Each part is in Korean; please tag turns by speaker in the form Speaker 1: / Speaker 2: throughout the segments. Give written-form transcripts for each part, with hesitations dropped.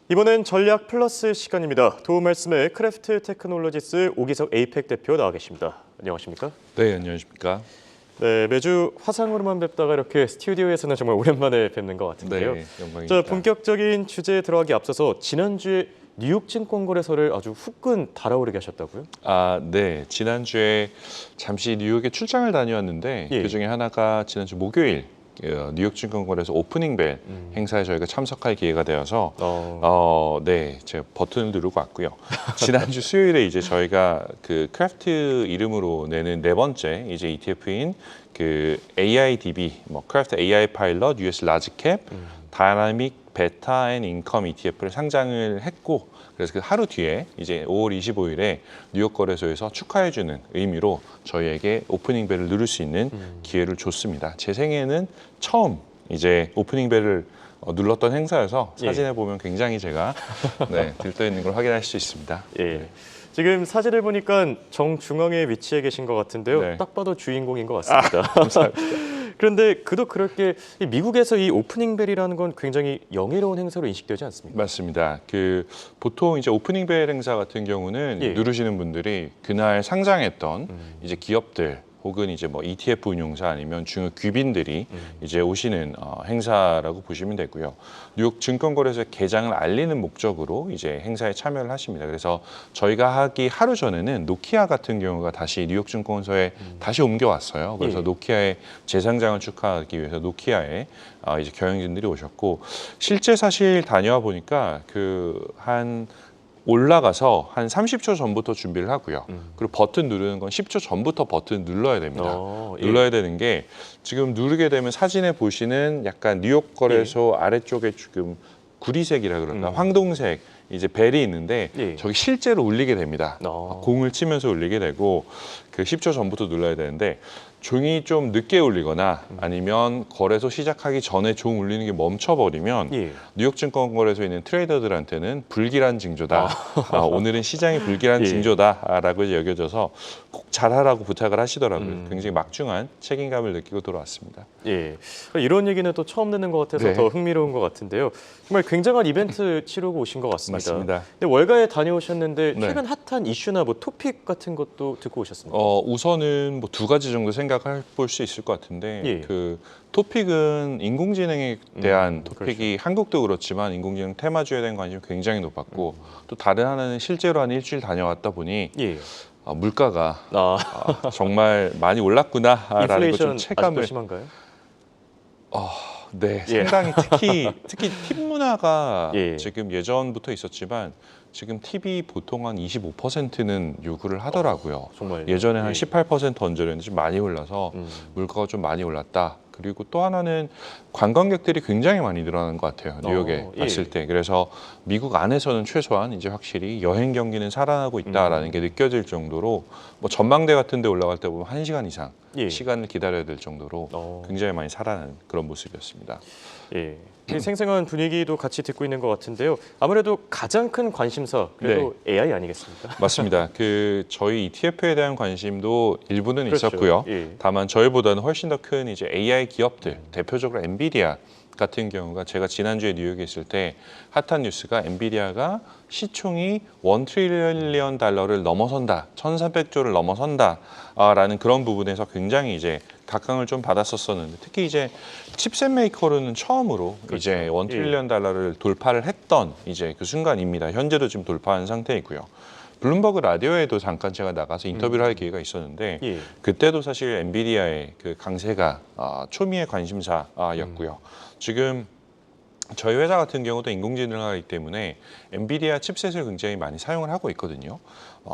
Speaker 1: 이번엔 전략 플러스 시간입니다. 도움 말씀에 크래프트 테크놀로지스 오기석 에이펙 대표 나와 계십니다. 안녕하십니까?
Speaker 2: 네, 안녕하십니까?
Speaker 1: 네, 매주 화상으로만 뵙다가 이렇게 스튜디오에서는 정말 오랜만에 뵙는 것 같은데요.
Speaker 2: 네, 영광입니다.
Speaker 1: 자, 본격적인 주제에 들어가기 앞서서 지난주에 뉴욕 증권거래소를 아주 후끈 달아오르게 하셨다고요?
Speaker 2: 네. 지난주에 잠시 뉴욕에 출장을 다녀왔는데
Speaker 1: 예.
Speaker 2: 그중에 하나가 지난주 목요일 뉴욕 증권거래소 오프닝 벨 행사에 저희가 참석할 기회가 되어서 네, 제가 버튼을 누르고 왔고요. 지난주 수요일에 이제 저희가 그 크래프트 이름으로 내는 네 번째 이제 ETF인 그 AIDB, 크래프트 AI 파일럿 US 라지캡 다이나믹 베타 앤 인컴 ETF를 상장을 했고, 그래서 그 하루 뒤에 이제 5월 25일에 뉴욕 거래소에서 축하해주는 의미로 저희에게 오프닝 벨을 누를 수 있는 기회를 줬습니다. 제 생애는 처음 이제 오프닝 벨을 눌렀던 행사여서 사진에 보면 굉장히 제가 들떠 있는 걸 확인할 수 있습니다.
Speaker 1: 예.
Speaker 2: 네.
Speaker 1: 지금 사진을 보니까 정중앙에 위치해 계신 것 같은데요.
Speaker 2: 네.
Speaker 1: 딱 봐도 주인공인 것 같습니다.
Speaker 2: 감사합니다.
Speaker 1: 그런데 그도 그럴 게 미국에서 이 오프닝 벨이라는 건 굉장히 영예로운 행사로 인식되지 않습니까?
Speaker 2: 맞습니다. 그 보통 이제 오프닝 벨 행사 같은 경우는 누르시는 분들이 그날 상장했던 이제 기업들 혹은 이제 ETF 운용사 아니면 중요 귀빈들이 이제 오시는 행사라고 보시면 되고요. 뉴욕 증권거래소의 개장을 알리는 목적으로 이제 행사에 참여를 하십니다. 그래서 저희가 하기 하루 전에는 노키아 같은 경우가 다시 뉴욕 증권소에 다시 옮겨왔어요. 그래서 노키아의 재상장을 축하하기 위해서 노키아에 이제 경영진들이 오셨고, 실제 사실 다녀와 보니까 올라가서 한 30초 전부터 준비를 하고요. 그리고 버튼 누르는 건 10초 전부터 버튼 눌러야 됩니다. 눌러야 되는 게 지금 누르게 되면 사진에 보시는 약간 뉴욕 거래소 아래쪽에 지금 구리색이라 그러나 황동색 이제 벨이 있는데 저기 실제로 울리게 됩니다. 공을 치면서 울리게 되고 그 10초 전부터 눌러야 되는데 종이 좀 늦게 울리거나 아니면 거래소 시작하기 전에 종 울리는 게 멈춰버리면 뉴욕 증권거래소에 있는 트레이더들한테는 불길한 징조다. 오늘은 시장이 불길한 징조다라고 여겨져서 꼭 잘하라고 부탁을 하시더라고요. 굉장히 막중한 책임감을 느끼고 돌아왔습니다.
Speaker 1: 예, 이런 얘기는 또 처음 듣는 것 같아서 더 흥미로운 것 같은데요. 정말 굉장한 이벤트 치르고 오신 것 같습니다.
Speaker 2: 맞습니다.
Speaker 1: 근데 월가에 다녀오셨는데 최근 핫한 이슈나 토픽 같은 것도 듣고 오셨습니까?
Speaker 2: 우선은 두 가지 정도 생각해 볼 수 있을 것 같은데 그 토픽은 인공지능에 대한 토픽이 한국도 그렇지만 인공지능 테마주에 대한 관심이 굉장히 높았고 또 다른 하나는 실제로 한 일주일 다녀왔다 보니 물가가 정말 많이 올랐구나라는 걸 좀 체감을.
Speaker 1: 아직도 심한가요?
Speaker 2: 네, 상당히 특히 팁 문화가 지금 예전부터 있었지만 지금 팁이 보통 한 25%는 요구를 하더라고요.
Speaker 1: 정말
Speaker 2: 예전에 한 18% 얹으려는데 좀 많이 올라서 물가가 좀 많이 올랐다. 그리고 또 하나는 관광객들이 굉장히 많이 늘어나는 것 같아요. 뉴욕에 갔을 때. 그래서 미국 안에서는 최소한 이제 확실히 여행 경기는 살아나고 있다라는 게 느껴질 정도로 전망대 같은 데 올라갈 때 보면 1시간 이상 시간을 기다려야 될 정도로 굉장히 많이 살아나는 그런 모습이었습니다.
Speaker 1: 예. 이 생생한 분위기도 같이 듣고 있는 것 같은데요. 아무래도 가장 큰 관심사 그래도 AI 아니겠습니까?
Speaker 2: 맞습니다. 저희 ETF에 대한 관심도 일부는 있었고요. 다만 저희보다는 훨씬 더 큰 이제 AI 기업들, 대표적으로 엔비디아 같은 경우가 제가 지난주에 뉴욕에 있을 때 핫한 뉴스가 엔비디아가 시총이 1 트릴리언 달러를 넘어선다, 1,300조를 넘어선다라는 그런 부분에서 굉장히 이제 각광을 좀 받았었는데, 특히 이제 칩셋 메이커로는 처음으로 이제 1 트릴리언 달러를 돌파를 했던 이제 그 순간입니다. 현재도 지금 돌파한 상태이고요. 블룸버그 라디오에도 잠깐 제가 나가서 인터뷰를 할 기회가 있었는데 그때도 사실 엔비디아의 그 강세가 초미의 관심사였고요. 지금 저희 회사 같은 경우도 인공지능을 하기 때문에 엔비디아 칩셋을 굉장히 많이 사용을 하고 있거든요.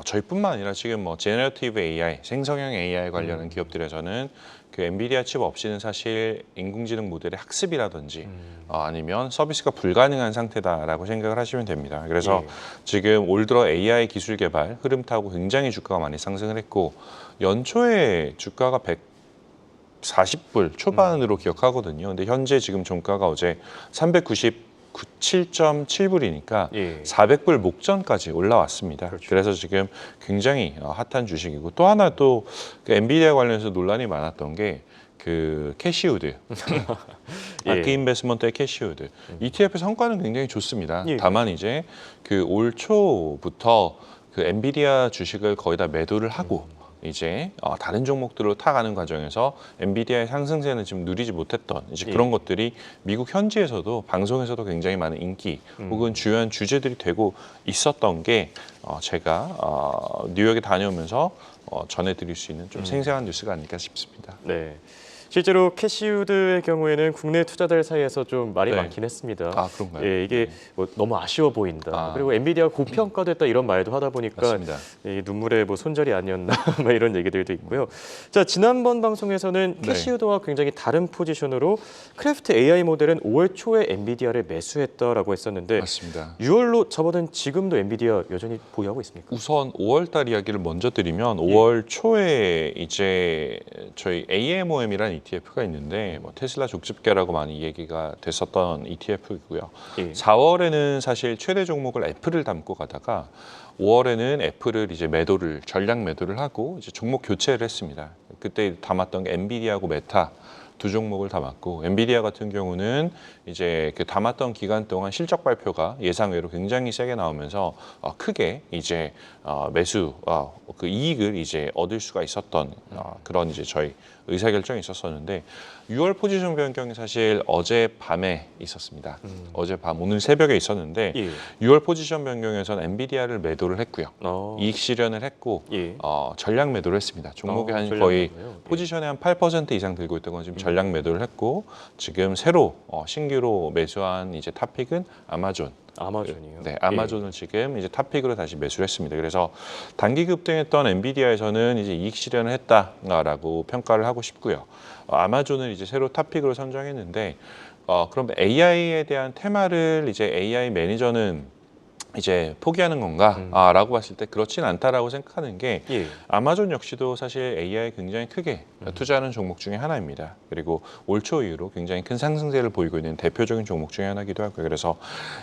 Speaker 2: 저희뿐만 아니라 지금 제너러티브 AI, 생성형 AI 관련한 기업들에서는 그 엔비디아 칩 없이는 사실 인공지능 모델의 학습이라든지 아니면 서비스가 불가능한 상태다라고 생각을 하시면 됩니다. 그래서 지금 올 들어 AI 기술 개발 흐름 타고 굉장히 주가가 많이 상승을 했고, 연초에 주가가 140불 초반으로 기억하거든요. 근데 현재 지금 종가가 어제 397.7불이니까 400불 목전까지 올라왔습니다. 그래서 지금 굉장히 핫한 주식이고, 또 하나 또 엔비디아 관련해서 논란이 많았던 게 그 캐시우드 아크 인베스먼트의 캐시우드. ETF 성과는 굉장히 좋습니다. 다만 이제 그 올 초부터 그 엔비디아 주식을 거의 다 매도를 하고 이제 다른 종목들로 타가는 과정에서 엔비디아의 상승세는 지금 누리지 못했던 이제 그런 것들이 미국 현지에서도 방송에서도 굉장히 많은 인기 혹은 주요한 주제들이 되고 있었던 게 제가 뉴욕에 다녀오면서 전해드릴 수 있는 좀 생생한 뉴스가 아닐까 싶습니다.
Speaker 1: 네. 실제로 캐시우드의 경우에는 국내 투자자들 사이에서 좀 말이 많긴 했습니다.
Speaker 2: 아, 그런가요?
Speaker 1: 예, 이게 뭐 너무 아쉬워 보인다. 그리고 엔비디아가 고평가됐다 이런 말도 하다 보니까 이 눈물의 뭐 손절이 아니었나 뭐 이런 얘기들도 있고요. 자, 지난번 방송에서는 캐시우드와 굉장히 다른 포지션으로 크래프트 AI 모델은 5월 초에 엔비디아를 매수했다라고 했었는데
Speaker 2: 맞습니다.
Speaker 1: 6월로 접어든 지금도 엔비디아 여전히 보유하고 있습니까?
Speaker 2: 우선 5월 달 이야기를 먼저 드리면 5월 초에 이제 저희 AMOM이라는 ETF가 있는데 뭐 테슬라 족집게라고 많이 얘기가 됐었던 ETF이고요. 4월에는 사실 최대 종목을 애플을 담고 가다가 5월에는 애플을 이제 전략 매도를 하고 이제 종목 교체를 했습니다. 그때 담았던 게 엔비디아하고 메타 두 종목을 담았고 엔비디아 같은 경우는 이제 그 담았던 기간 동안 실적 발표가 예상외로 굉장히 세게 나오면서 크게 이제 매수 그 이익을 이제 얻을 수가 있었던 그런 이제 저희 의사결정이 있었었는데 6월 포지션 변경이 사실 어젯밤에 있었습니다. 어젯밤 오늘 새벽에 있었는데 6월 포지션 변경에서는 엔비디아를 매도를 했고요. 이익 실현을 했고 전략 매도를 했습니다. 종목이 한 거의 포지션에 한 8% 이상 들고 있던 건 지금 전략 매도를 했고 지금 새로 신규로 매수한 이제 탑픽은 아마존.
Speaker 1: 아마존이요?
Speaker 2: 네, 아마존을 지금 이제 탑픽으로 다시 매수를 했습니다. 그래서 단기 급등했던 엔비디아에서는 이제 이익 실현을 했다라고 평가를 하고 싶고요. 아마존을 이제 새로 탑픽으로 선정했는데 그럼 AI에 대한 테마를 이제 AI 매니저는 이제 포기하는 건가? 라고 봤을 때 그렇진 않다라고 생각하는 게 아마존 역시도 사실 AI에 굉장히 크게 투자하는 종목 중에 하나입니다. 그리고 올 초 이후로 굉장히 큰 상승세를 보이고 있는 대표적인 종목 중에 하나이기도 하고요. 그래서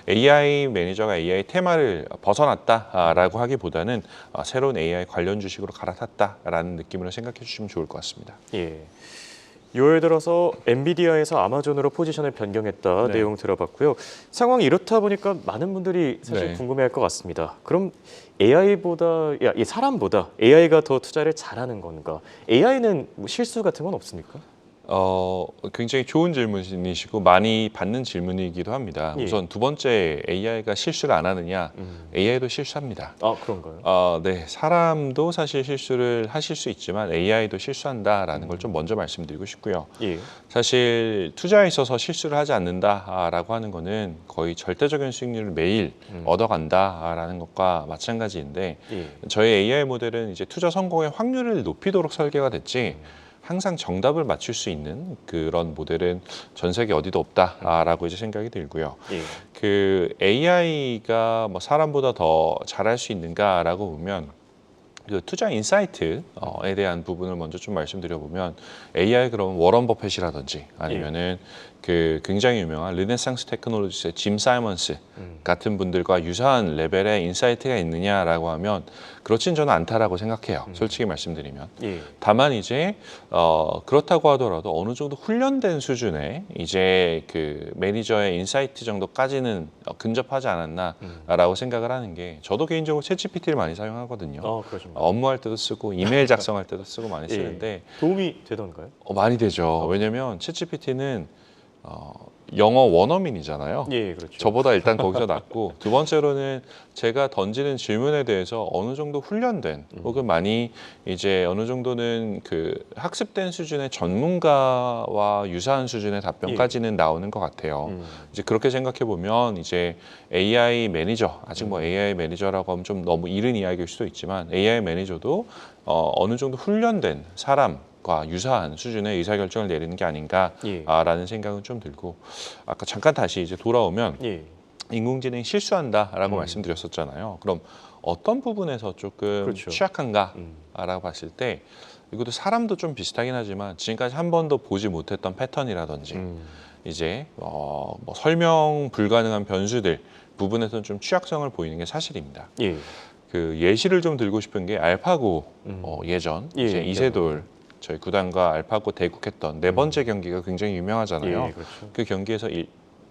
Speaker 2: AI 매니저가 AI 테마를 벗어났다라고 하기보다는 새로운 AI 관련 주식으로 갈아탔다라는 느낌으로 생각해 주시면 좋을 것 같습니다.
Speaker 1: 6월 들어서 엔비디아에서 아마존으로 포지션을 변경했다 내용 들어봤고요. 상황이 이렇다 보니까 많은 분들이 사실 궁금해할 것 같습니다. 그럼 이 사람보다 AI가 더 투자를 잘하는 건가? AI는 뭐 실수 같은 건 없습니까?
Speaker 2: 굉장히 좋은 질문이시고 많이 받는 질문이기도 합니다. 우선 두 번째 AI가 실수를 안 하느냐? AI도 실수합니다.
Speaker 1: 아, 그런가요?
Speaker 2: 네, 사람도 사실 실수를 하실 수 있지만 AI도 실수한다라는 걸 좀 먼저 말씀드리고 싶고요. 사실 투자에 있어서 실수를 하지 않는다라고 하는 거는 거의 절대적인 수익률을 매일 얻어간다라는 것과 마찬가지인데 저희 AI 모델은 이제 투자 성공의 확률을 높이도록 설계가 됐지. 항상 정답을 맞출 수 있는 그런 모델은 전 세계 어디도 없다라고 이제 생각이 들고요. 그 AI가 뭐 사람보다 더 잘할 수 있는가라고 보면 그 투자 인사이트에 대한 부분을 먼저 좀 말씀드려보면 AI 그럼 워런 버핏이라든지 아니면은 그 굉장히 유명한 르네상스 테크놀로지스의 짐 사이먼스 같은 분들과 유사한 레벨의 인사이트가 있느냐라고 하면 그렇진 저는 않다라고 생각해요. 솔직히 말씀드리면. 다만 이제 그렇다고 하더라도 어느 정도 훈련된 수준의 이제 그 매니저의 인사이트 정도까지는 근접하지 않았나라고 생각을 하는 게 저도 개인적으로 챗GPT를 많이 사용하거든요. 업무할 때도 쓰고 이메일 작성할 때도 쓰고 많이 쓰는데
Speaker 1: 도움이 되던가요?
Speaker 2: 많이 되죠. 왜냐하면 챗GPT는 영어 원어민이잖아요.
Speaker 1: 그렇죠.
Speaker 2: 저보다 일단 거기서 낫고 두 번째로는 제가 던지는 질문에 대해서 어느 정도 훈련된 혹은 많이 이제 어느 정도는 그 학습된 수준의 전문가와 유사한 수준의 답변까지는 나오는 것 같아요. 이제 그렇게 생각해 보면 이제 AI 매니저 아직 뭐 AI 매니저라고 하면 좀 너무 이른 이야기일 수도 있지만 AI 매니저도 어느 정도 훈련된 사람 과 유사한 수준의 의사결정을 내리는 게 아닌가라는 생각은 좀 들고 아까 잠깐 다시 이제 돌아오면 인공지능이 실수한다라고 말씀드렸었잖아요. 그럼 어떤 부분에서 조금 취약한가라고 봤을 때 이것도 사람도 좀 비슷하긴 하지만 지금까지 한 번도 보지 못했던 패턴이라든지 이제 뭐 설명 불가능한 변수들 부분에서는 좀 취약성을 보이는 게 사실입니다. 그 예시를 좀 들고 싶은 게 알파고 예전 이제 이세돌 저희 구단과 알파고 대국했던 네 번째 경기가 굉장히 유명하잖아요.
Speaker 1: 예, 그렇죠.
Speaker 2: 그 경기에서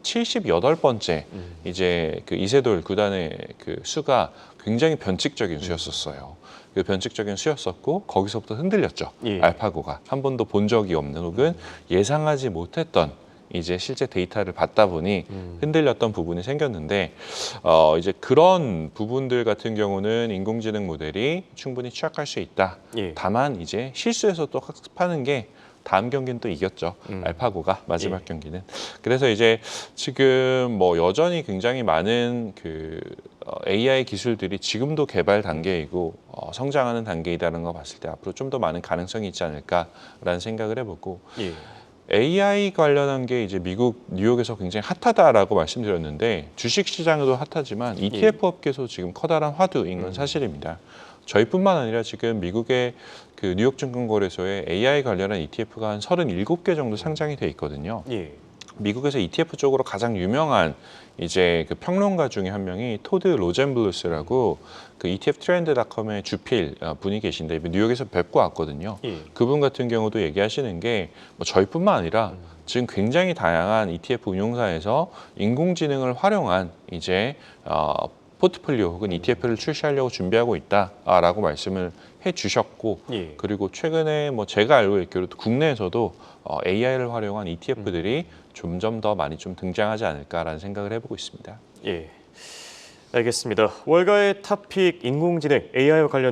Speaker 2: 78번째 이제 그 이세돌 구단의 그 수가 굉장히 변칙적인 수였었어요. 그 변칙적인 수였었고 거기서부터 흔들렸죠.
Speaker 1: 예.
Speaker 2: 알파고가 한 번도 본 적이 없는 혹은 예상하지 못했던 이제 실제 데이터를 봤다 보니 흔들렸던 부분이 생겼는데 이제 그런 부분들 같은 경우는 인공지능 모델이 충분히 취약할 수 있다.
Speaker 1: 예.
Speaker 2: 다만 이제 실수해서 또 학습하는 게 다음 경기는 또 이겼죠. 알파고가 마지막
Speaker 1: 예.
Speaker 2: 경기는. 그래서 이제 지금 뭐 여전히 굉장히 많은 그 AI 기술들이 지금도 개발 단계이고 성장하는 단계이다는 거 봤을 때 앞으로 좀 더 많은 가능성이 있지 않을까라는 생각을 해보고
Speaker 1: 예.
Speaker 2: AI 관련한 게 이제 미국 뉴욕에서 굉장히 핫하다라고 말씀드렸는데 주식 시장도 핫하지만 ETF 업계에서 지금 커다란 화두인 건 사실입니다. 저희뿐만 아니라 지금 미국의 그 뉴욕 증권거래소에 AI 관련한 ETF가 한 37개 정도 상장이 돼 있거든요.
Speaker 1: 예.
Speaker 2: 미국에서 ETF 쪽으로 가장 유명한 이제 그 평론가 중에 한 명이 토드 로젠블루스라고 그 ETF 트렌드닷컴의 주필 분이 계신데 뉴욕에서 뵙고 왔거든요.
Speaker 1: 예.
Speaker 2: 그분 같은 경우도 얘기하시는 게 뭐 저희뿐만 아니라 지금 굉장히 다양한 ETF 운용사에서 인공지능을 활용한 이제 포트폴리오 혹은 ETF를 출시하려고 준비하고 있다라고 말씀을 해주셨고
Speaker 1: 예.
Speaker 2: 그리고 최근에 뭐 제가 알고 있기로도 국내에서도 AI를 활용한 ETF들이 점점 더 많이 좀 등장하지 않을까라는 생각을 해보고 있습니다.
Speaker 1: 예. 알겠습니다. 월가의 탑픽 인공지능 AI와 관련